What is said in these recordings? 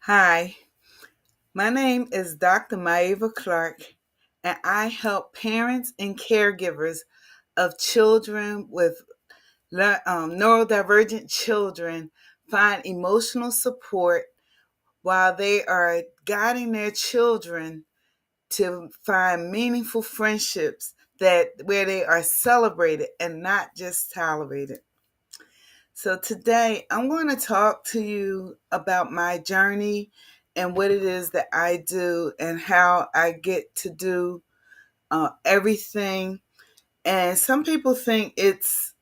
Hi, my name is Dr. Maeva Clark, and I help parents and caregivers of children with neurodivergent children find emotional support while they are guiding their children to find meaningful friendships that where they are celebrated and not just tolerated. So today I'm going to talk to you about my journey and what it is that I do and how I get to do everything. And some people think it's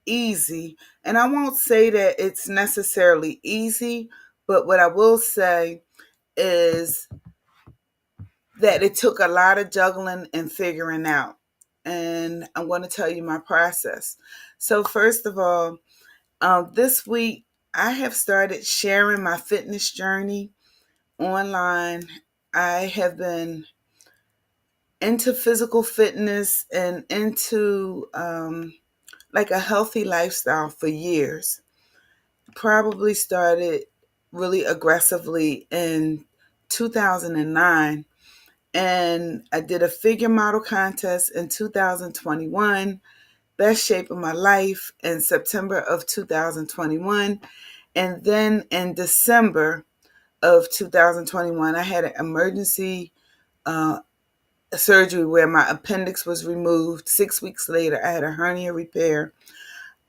easy, and I won't say that it's necessarily easy, but what I will say is that it took a lot of juggling and figuring out. And I'm going to tell you my process. So, first of all, this week, I have started sharing my fitness journey online. I have been into physical fitness and into like a healthy lifestyle for years. Probably started really aggressively in 2009. And I did a figure model contest in 2021, best shape of my life in September of 2021. And then in December of 2021, I had an emergency uh, surgery where my appendix was removed. 6 weeks later, I had a hernia repair.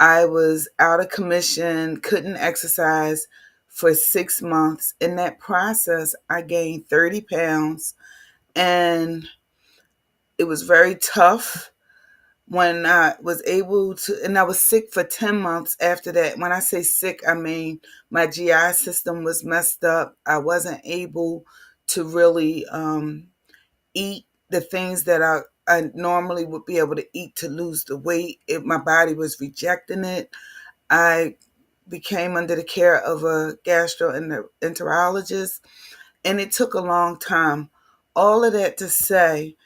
I was out of commission, couldn't exercise for 6 months. In that process, I gained 30 pounds, and it was very tough when I was able to, and I was sick for 10 months after that. When I say sick, I mean my GI system was messed up. I wasn't able to really eat the things that I normally would be able to eat to lose the weight. My body was rejecting it. I became under the care of a gastroenterologist, and it took a long time. All of that to say,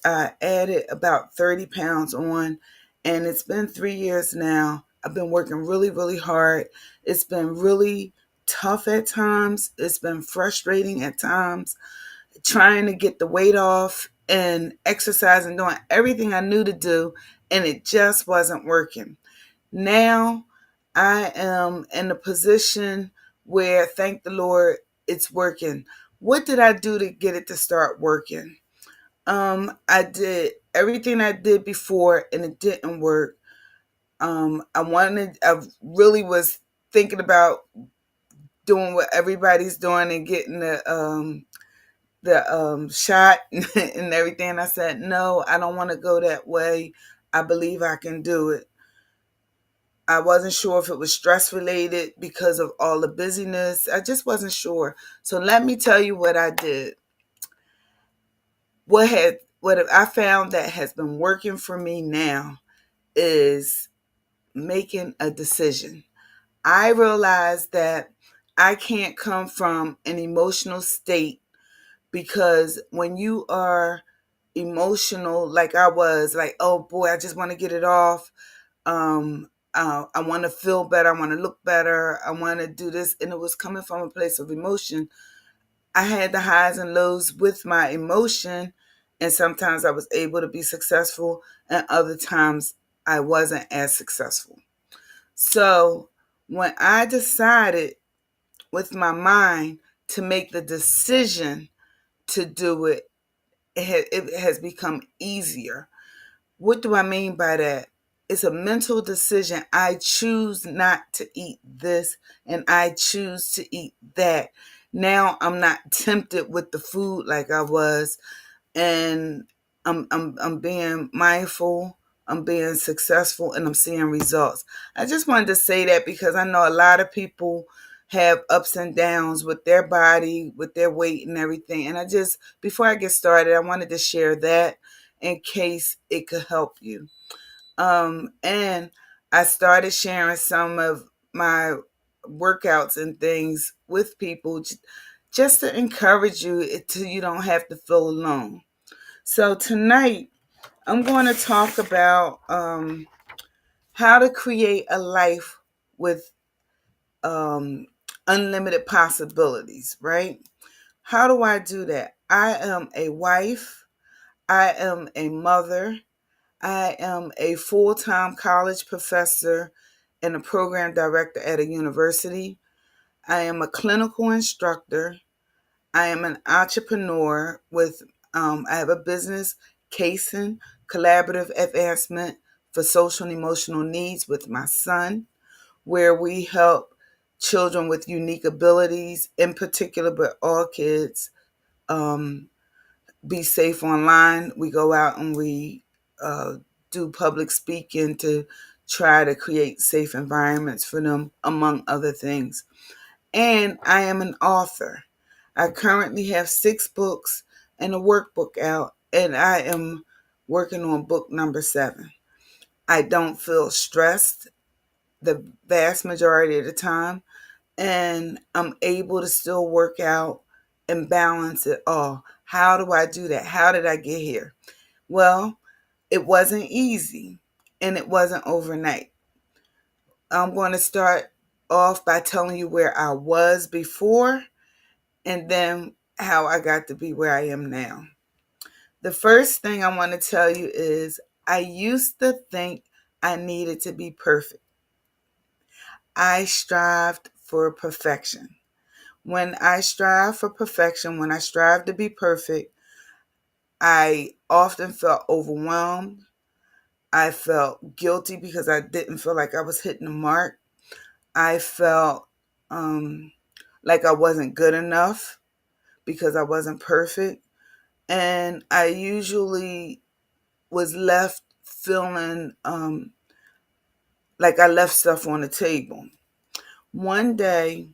I added about 30 pounds on, and it's been 3 years now. I've been working really, really hard. It's been really tough at times. It's been frustrating at times, trying to get the weight off and exercising, doing everything I knew to do, and it just wasn't working. Now I am in a position where, thank the Lord, it's working. What did I do to get it to start working? I did everything I did before and it didn't work. I really was thinking about doing what everybody's doing and getting the shot and everything. I said, no, I don't want to go that way. I believe I can do it. I wasn't sure if it was stress related because of all the busyness. I just wasn't sure. So let me tell you what I did. What I found that has been working for me now is making a decision. I realized that I can't come from an emotional state, because when you are emotional like I was, like, oh boy, I just want to get it off. I want to feel better. I want to look better. I want to do this. And it was coming from a place of emotion. I had the highs and lows with my emotion. And sometimes I was able to be successful, and other times I wasn't as successful. So when I decided with my mind to make the decision to do it, it has become easier. What do I mean by that? It's a mental decision. I choose not to eat this and I choose to eat that. Now I'm not tempted with the food like I was, and I'm being mindful, I'm being successful, and I'm seeing results. I just wanted to say that because I know a lot of people have ups and downs with their body, with their weight and everything. And before I get started, I wanted to share that in case it could help you. And I started sharing some of my workouts and things with people just to encourage you to you don't have to feel alone. So tonight I'm going to talk about how to create a life with unlimited possibilities, right? How do I do that? I am a wife. I am a mother. I am a full-time college professor and a program director at a university. I am a clinical instructor. I am an entrepreneur with, I have a business, Cason, Collaborative Advancement for Social and Emotional Needs with my son, where we help children with unique abilities, in particular, but all kids, um, be safe online. We go out and we uh, do public speaking to try to create safe environments for them, among other things. And I am an author. I currently have 6 books and a workbook out, and I am working on book number 7. I don't feel stressed the vast majority of the time, and I'm able to still work out and balance it all. How do I do that? How did I get here? Well, it wasn't easy and it wasn't overnight. I'm going to start off by telling you where I was before and then how I got to be where I am now. The first thing I want to tell you is I used to think I needed to be perfect. I strived for perfection. When I strive for perfection, when I strive to be perfect, I often felt overwhelmed. I felt guilty because I didn't feel like I was hitting the mark. I felt like I wasn't good enough because I wasn't perfect. And I usually was left feeling like I left stuff on the table. One day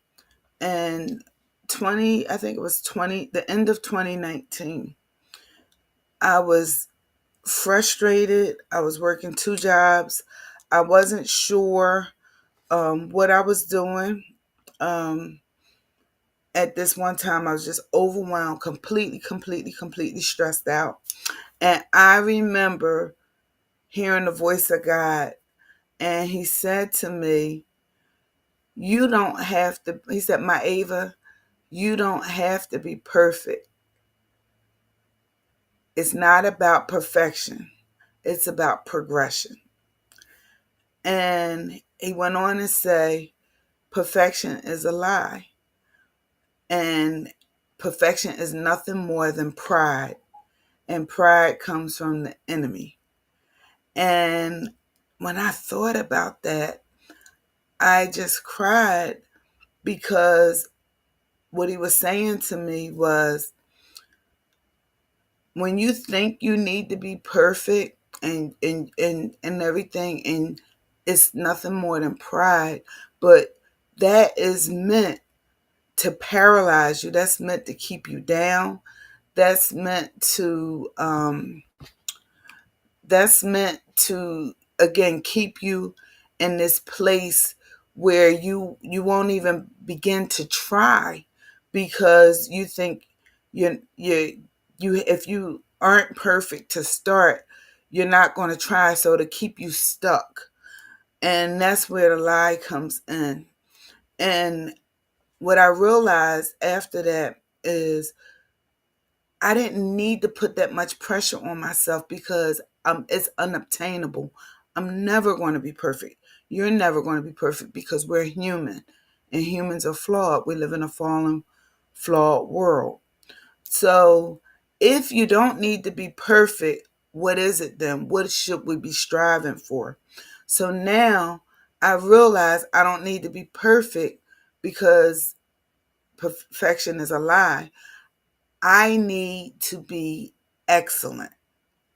in I think it was the end of 2019, I was frustrated. I was working 2 jobs. I wasn't sure what I was doing. Um, at this one time, I was just overwhelmed, completely stressed out. And I remember hearing the voice of God, and He said to me, "You don't have to," He said, "My Ava, you don't have to be perfect. It's not about perfection, it's about progression." And He went on to say, perfection is a lie. And perfection is nothing more than pride. And pride comes from the enemy. And when I thought about that, I just cried because what he was saying to me was, when you think you need to be perfect and everything, and it's nothing more than pride, but that is meant to paralyze you. That's meant to keep you down. That's meant to again keep you in this place where you won't even begin to try because you think you if you aren't perfect to start, you're not going to try, so to keep you stuck. And that's where the lie comes in. And what I realized after that is I didn't need to put that much pressure on myself because it's unobtainable. I'm never going to be perfect. You're never going to be perfect because we're human and humans are flawed. We live in a fallen, flawed world. So if you don't need to be perfect, what is it then? What should we be striving for? So now I realize I don't need to be perfect because perfection is a lie. I need to be excellent.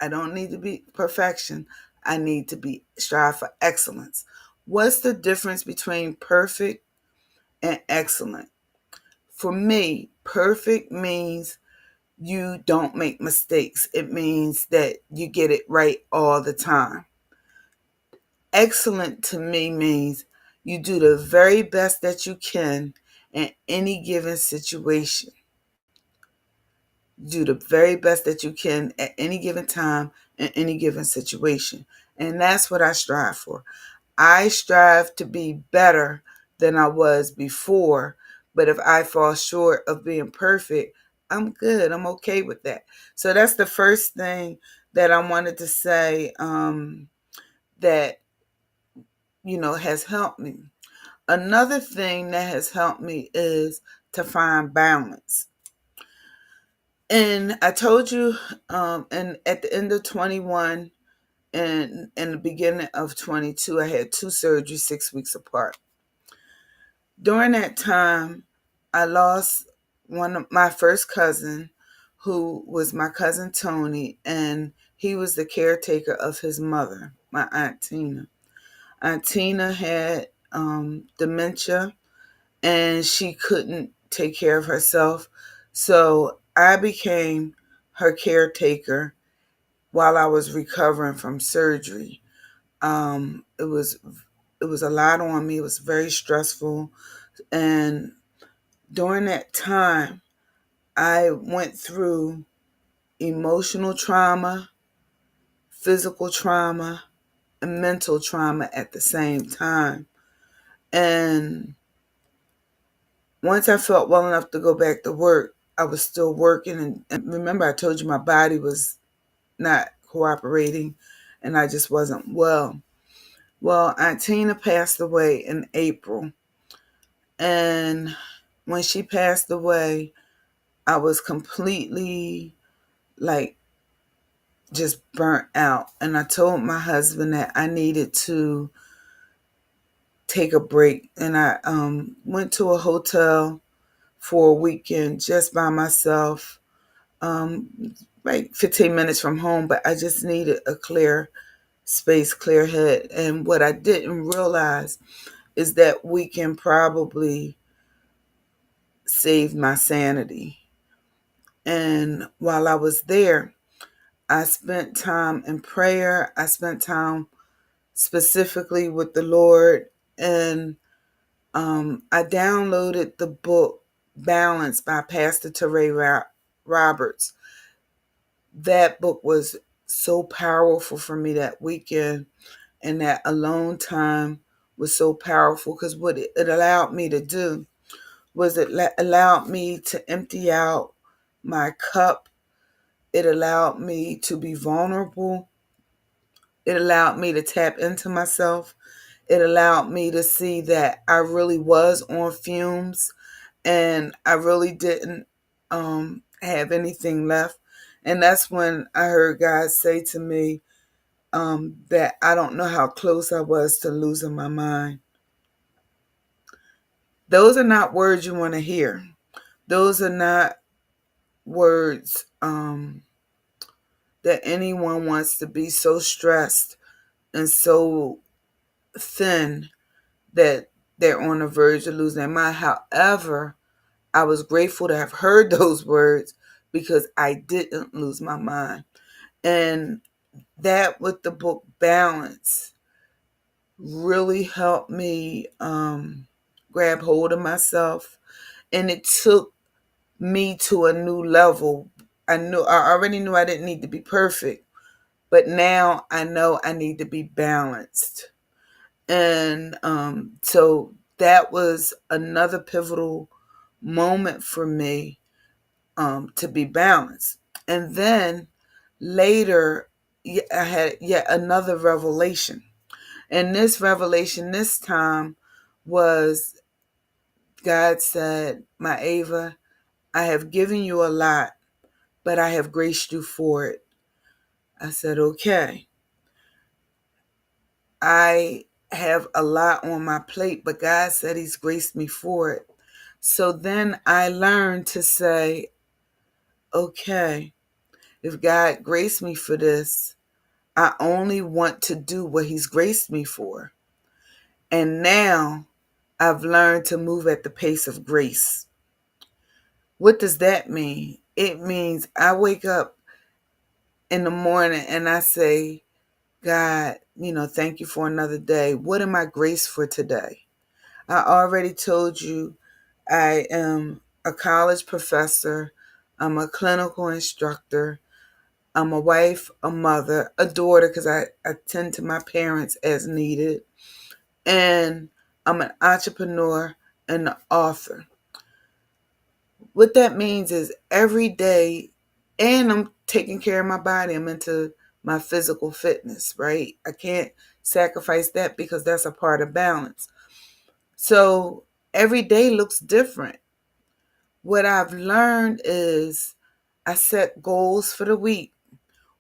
I don't need to be perfection. I need to be strive for excellence. What's the difference between perfect and excellent? For me, perfect means you don't make mistakes. It means that you get it right all the time. Excellent to me means you do the very best that you can in any given situation. Do the very best that you can at any given time in any given situation. And that's what I strive for. I strive to be better than I was before But if I fall short of being perfect, I'm good. I'm okay with that. So that's the first thing that I wanted to say, that, has helped me. Another thing that has helped me is to find balance. And I told you, and at the end of 21 and in the beginning of 22, I had two surgeries 6 weeks apart. During that time, I lost one of my first cousin, who was my cousin Tony, and he was the caretaker of his mother, my Aunt Tina. Aunt Tina had dementia, and she couldn't take care of herself. So I became her caretaker while I was recovering from surgery. It was a lot on me. It was very stressful, and during that time, I went through emotional trauma, physical trauma, and mental trauma at the same time. And once I felt well enough to go back to work, I was still working. And remember, I told you my body was not cooperating and I just wasn't well. Well, Aunt Tina passed away in April. And when she passed away, I was completely like just burnt out. And I told my husband that I needed to take a break. And I went to a hotel for a weekend just by myself, um, like 15 minutes from home, but I just needed a clear space, clear head. And what I didn't realize is that weekend probably saved my sanity. And while I was there, I spent time in prayer. I spent time specifically with the Lord. And I downloaded the book Balance by Pastor Teray Roberts. That book was so powerful for me that weekend, and that alone time was so powerful because what it allowed me to do was it allowed me to empty out my cup. It allowed me to be vulnerable. It allowed me to tap into myself. It allowed me to see that I really was on fumes and I really didn't have anything left. And that's when I heard God say to me that I don't know how close I was to losing my mind. Those are not words you want to hear. Those are not words that anyone wants to be so stressed and so thin that they're on the verge of losing their mind. However, I was grateful to have heard those words because I didn't lose my mind. And that with the book Balance really helped me grab hold of myself. And it took me to a new level. I already knew I didn't need to be perfect, but now I know I need to be balanced. And so that was another pivotal moment for me, to be balanced. And then later, I had yet another revelation. And this revelation this time was God said, "My Ava, I have given you a lot, but I have graced you for it." I said, "Okay. I have a lot on my plate, but God said He's graced me for it." So then I learned to say, okay, if God graced me for this, I only want to do what He's graced me for. And now I've learned to move at the pace of grace. What does that mean? It means I wake up in the morning and I say, God, thank you for another day. What am I graced for today? I already told you I am a college professor. I'm a clinical instructor. I'm a wife, a mother, a daughter, because I attend to my parents as needed. And I'm an entrepreneur and an author. what that means is every day, and I'm taking care of my body. I'm into my physical fitness, right? I can't sacrifice that because that's a part of balance. So every day looks different. What I've learned is I set goals for the week.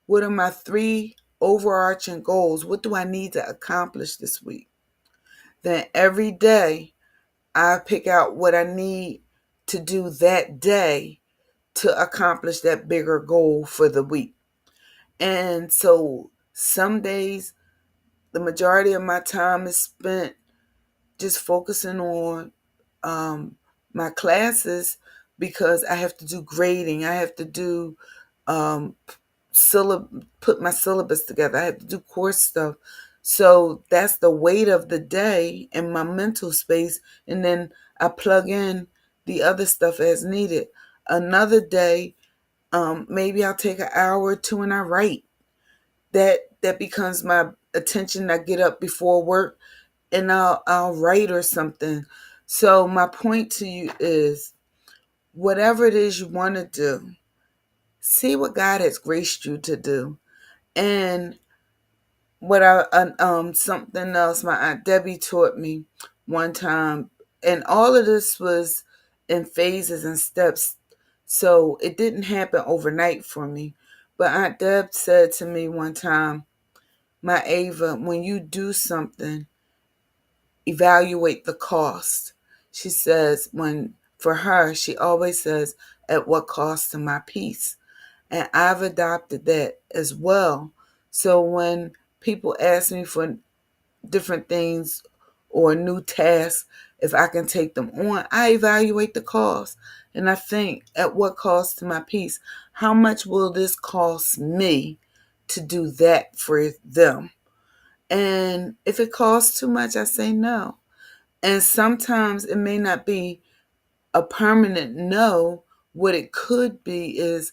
What are my 3 overarching goals? What do I need to accomplish this week? Then every day I pick out what I need to do that day to accomplish that bigger goal for the week. And so some days, the majority of my time is spent just focusing on um, my classes because I have to do grading. I have to do um, put my syllabus together. I have to do course stuff. So that's the weight of the day in my mental space. And then I plug in the other stuff as needed. Another day, maybe I'll take an hour or two and I write. That becomes my attention. I get up before work and I'll write or something. So my point to you is whatever it is you want to do, see what God has graced you to do. And what something else my Aunt Debbie taught me one time, and all of this was in phases and steps, so it didn't happen overnight for me. But Aunt Deb said to me one time, "My Ava, when you do something, evaluate the cost." She says, when for her, she always says, "At what cost to my peace?" And I've adopted that as well. So when people ask me for different things or new tasks, if I can take them on, I evaluate the cost. And I think, at what cost to my peace? How much will this cost me to do that for them? And if it costs too much, I say no. And sometimes it may not be a permanent no. What it could be is,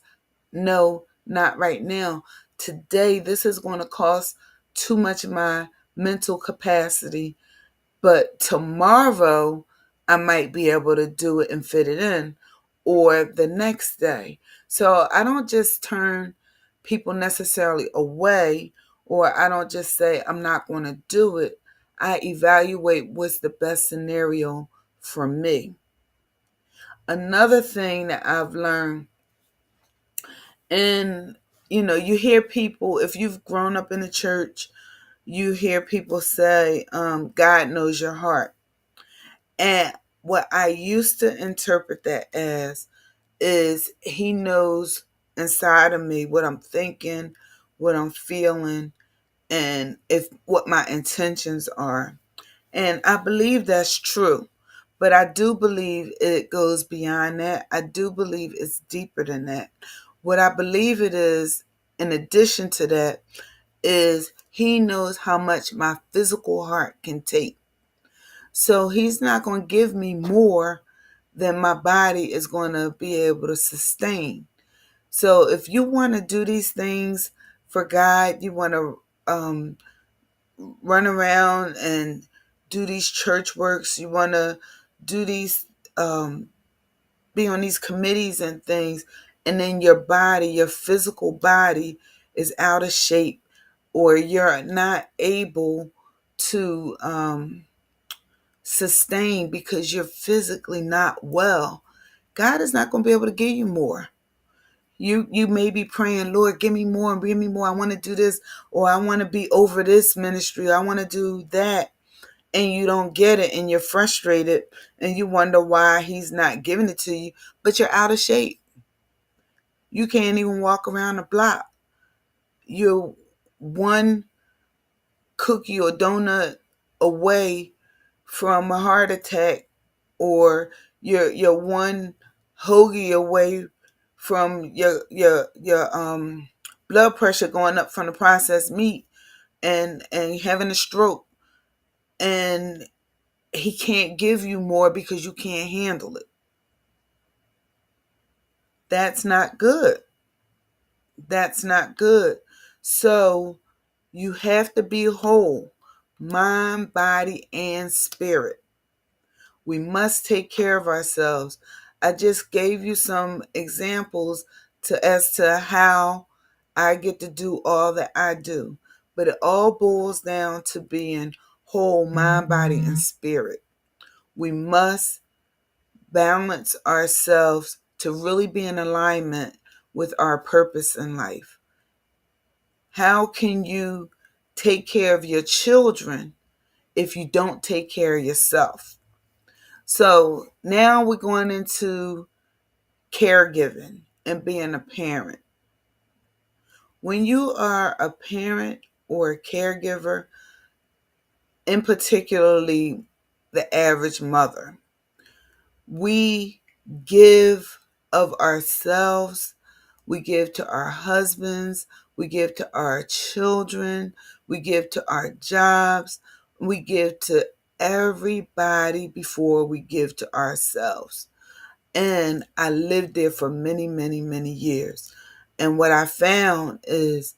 no, not right now. Today, this is going to cost too much of my mental capacity, but tomorrow I might be able to do it and fit it in, or the next day. So I don't just turn people necessarily away, or I don't just say I'm not going to do it. I evaluate what's the best scenario for me. Another thing that I've learned, and you hear people, if you've grown up in the church, you hear people say, God knows your heart. And what I used to interpret that as is he knows inside of me what I'm thinking, what I'm feeling, and if what my intentions are. And I believe that's true. But I do believe it goes beyond that. I do believe it's deeper than that. What I believe it is, in addition to that, is he knows how much my physical heart can take. So he's not going to give me more than my body is going to be able to sustain. So if you want to do these things for God, you want to run around and do these church works, you want to do these, be on these committees and things, and then your body, your physical body is out of shape, or you're not able to sustain because you're physically not well, God is not going to be able to give you more. You may be praying, Lord, give me more and give me more. I want to do this, or I want to be over this ministry, or I want to do that. And you don't get it, and you're frustrated, and you wonder why he's not giving it to you, but you're out of shape. You can't even walk around the block. You're one cookie or donut away from a heart attack, or you're one hoagie away from your blood pressure going up from the processed meat, and having a stroke, and he can't give you more because you can't handle it. That's not good. That's not good. So you have to be whole, mind, body, and spirit. We must take care of ourselves. I just gave you some examples as to how I get to do all that I do. But it all boils down to being whole mind, body, and spirit. We must balance ourselves to really be in alignment with our purpose in life. How can you take care of your children if you don't take care of yourself? So now we're going into caregiving and being a parent. When you are a parent or a caregiver, in particularly the average mother, we give of ourselves, we give to our husbands, we give to our children, we give to our jobs, we give to everybody before we give to ourselves. And I lived there for many, many, many years. And what I found is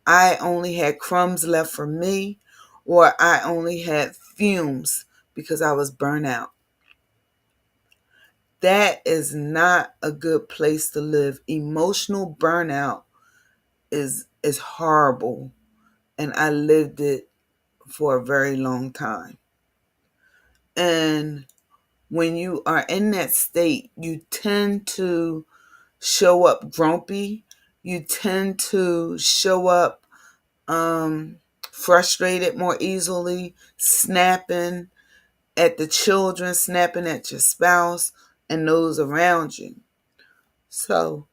I only had crumbs left for me, or I only had fumes because I was burnt out. That is not a good place to live. Emotional burnout is horrible, and I lived it for a very long time. And when you are in that state, you tend to show up grumpy. You tend to show up frustrated more easily, snapping at the children, snapping at your spouse and those around you. So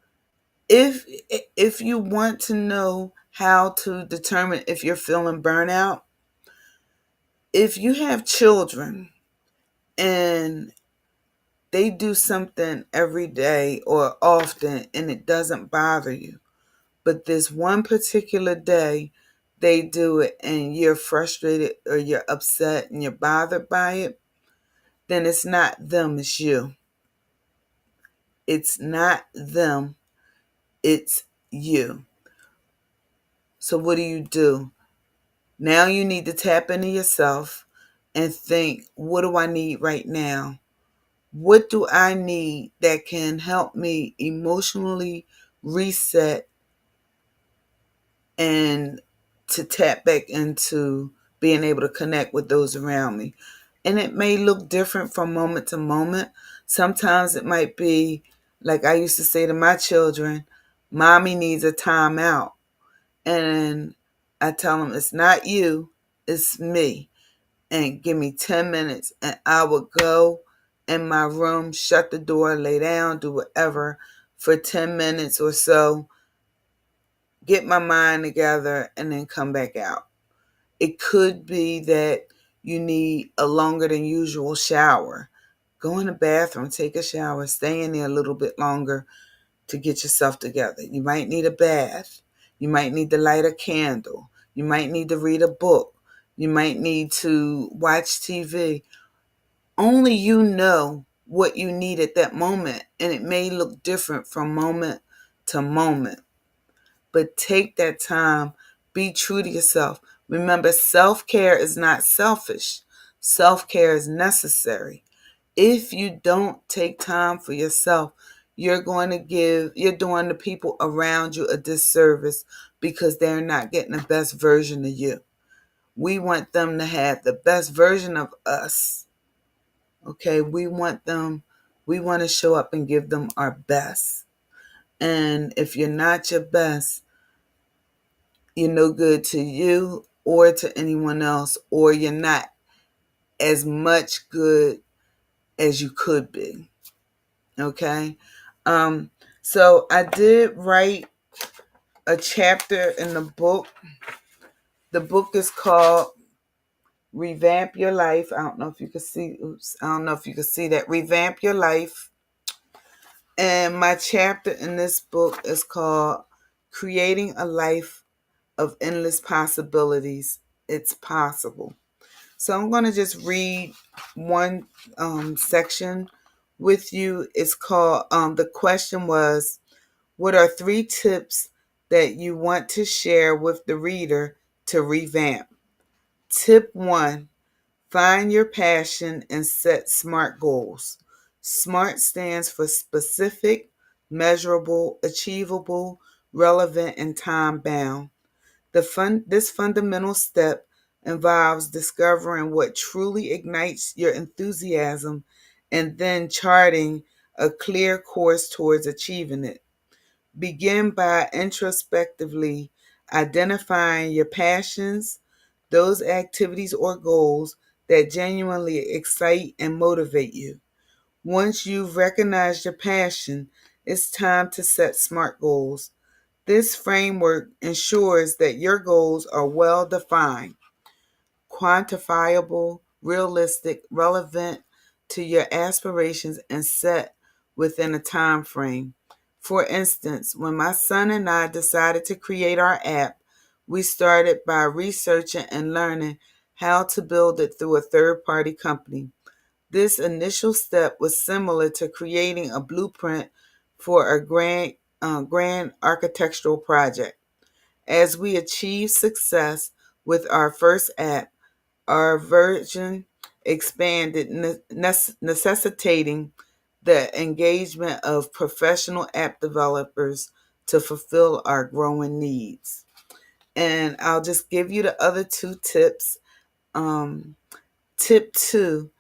if you want to know how to determine if you're feeling burnout, if you have children and they do something every day or often and it doesn't bother you, but this one particular day they do it and you're frustrated or you're upset and you're bothered by it, then it's not them, it's you. It's not them, it's you. So what do? Now you need to tap into yourself and think, what do I need right now? What do I need that can help me emotionally reset and to tap back into being able to connect with those around me? And it may look different from moment to moment. Sometimes it might be like I used to say to my children, Mommy needs a timeout. And I tell them, it's not you, it's me. And give me 10 minutes and I would go in my room, shut the door, lay down, do whatever for 10 minutes or so, get my mind together, and then come back out. It could be that you need a longer than usual shower. Go in the bathroom, take a shower, stay in there a little bit longer to get yourself together. You might need a bath. You might need to light a candle. You might need to read a book. You might need to watch TV. Only you know what you need at that moment, and it may look different from moment to moment. But take that time. Be true to yourself. Remember, self-care is not selfish. Self-care is necessary. If you don't take time for yourself, you're doing the people around you a disservice because they're not getting the best version of you. We want them to have the best version of us. Okay, we want to show up and give them our best. And if you're not your best, you're no good to you or to anyone else, or you're not as much good as you could be. Okay? So I did write a chapter in the book. The book is called Revamp Your Life. I don't know if you can see, I don't know if you can see that. Revamp Your Life. And my chapter in this book is called Creating a Life of Endless Possibilities. It's possible. So I'm going to just read one section with you. It's called, the question was, what are 3 tips that you want to share with the reader to revamp? Tip 1, find your passion and set smart goals. SMART stands for specific, measurable, achievable, relevant, and time bound. This fundamental step involves discovering what truly ignites your enthusiasm and then charting a clear course towards achieving it. Begin by introspectively identifying your passions, those activities or goals that genuinely excite and motivate you. Once you've recognized your passion, it's time to set SMART goals. This framework ensures that your goals are well defined, quantifiable, realistic, relevant to your aspirations, and set within a time frame. For instance, when my son and I decided to create our app, we started by researching and learning how to build it through a third-party company. This initial step was similar to creating a blueprint for a grand architectural project. As we achieved success with our first app, our version expanded, necessitating the engagement of professional app developers to fulfill our growing needs. And I'll just give you the other two tips. Um, Tip 2: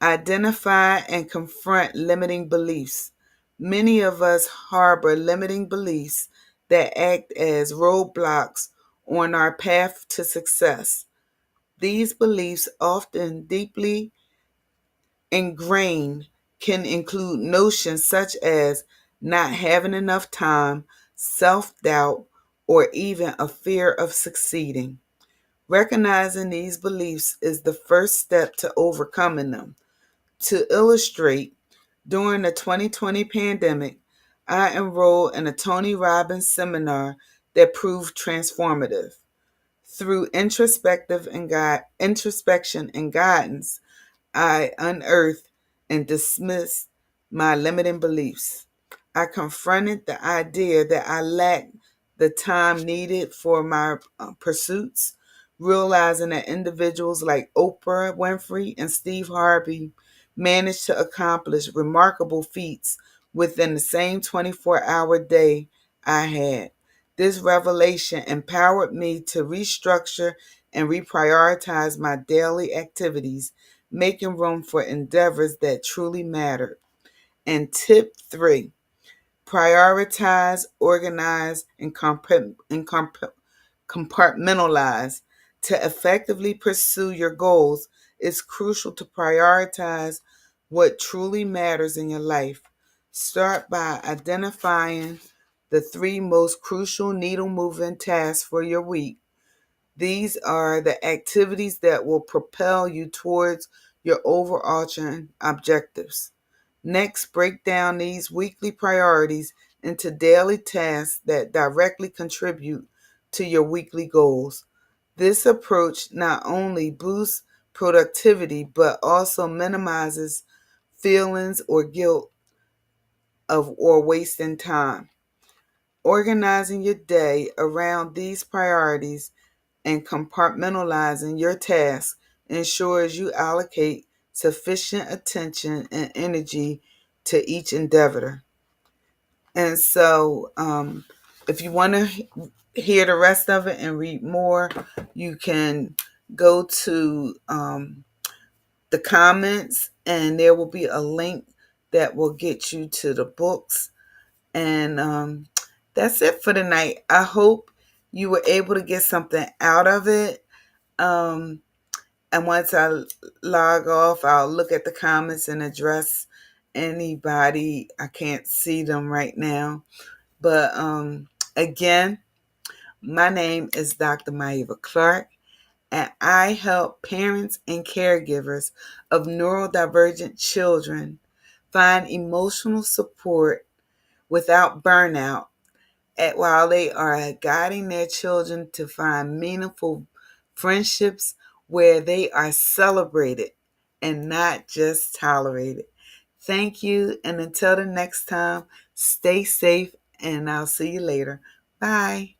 identify and confront limiting beliefs. Many of us harbor limiting beliefs that act as roadblocks on our path to success. These beliefs, often deeply ingrained, can include notions such as not having enough time, self doubt, or even a fear of succeeding. Recognizing these beliefs is the first step to overcoming them. To illustrate, during the 2020 pandemic, I enrolled in a Tony Robbins seminar that proved transformative. Through introspection and guidance, I unearthed and dismissed my limiting beliefs. I confronted the idea that I lacked the time needed for my pursuits, realizing that individuals like Oprah Winfrey and Steve Harvey managed to accomplish remarkable feats within the same 24-hour day I had. This revelation empowered me to restructure and reprioritize my daily activities, making room for endeavors that truly mattered. And tip 3: prioritize, organize, and compartmentalize. To effectively pursue your goals, it's crucial to prioritize what truly matters in your life. Start by identifying the 3 most crucial needle moving tasks for your week. These are the activities that will propel you towards your overarching objectives. Next, break down these weekly priorities into daily tasks that directly contribute to your weekly goals. This approach not only boosts productivity but also minimizes feelings or guilt of or wasting time. Organizing your day around these priorities and compartmentalizing your tasks ensures you allocate sufficient attention and energy to each endeavor. And so, if you want to hear the rest of it and read more, you can go to the comments, and there will be a link that will get you to the books. And that's it for tonight. I hope you were able to get something out of it. And once I log off, I'll look at the comments and address anybody. I can't see them right now. But again, my name is Dr. Maeva Clark, and I help parents and caregivers of neurodivergent children find emotional support without burnout while they are guiding their children to find meaningful friendships where they are celebrated and not just tolerated. Thank you, and until the next time, stay safe, and I'll see you later. Bye.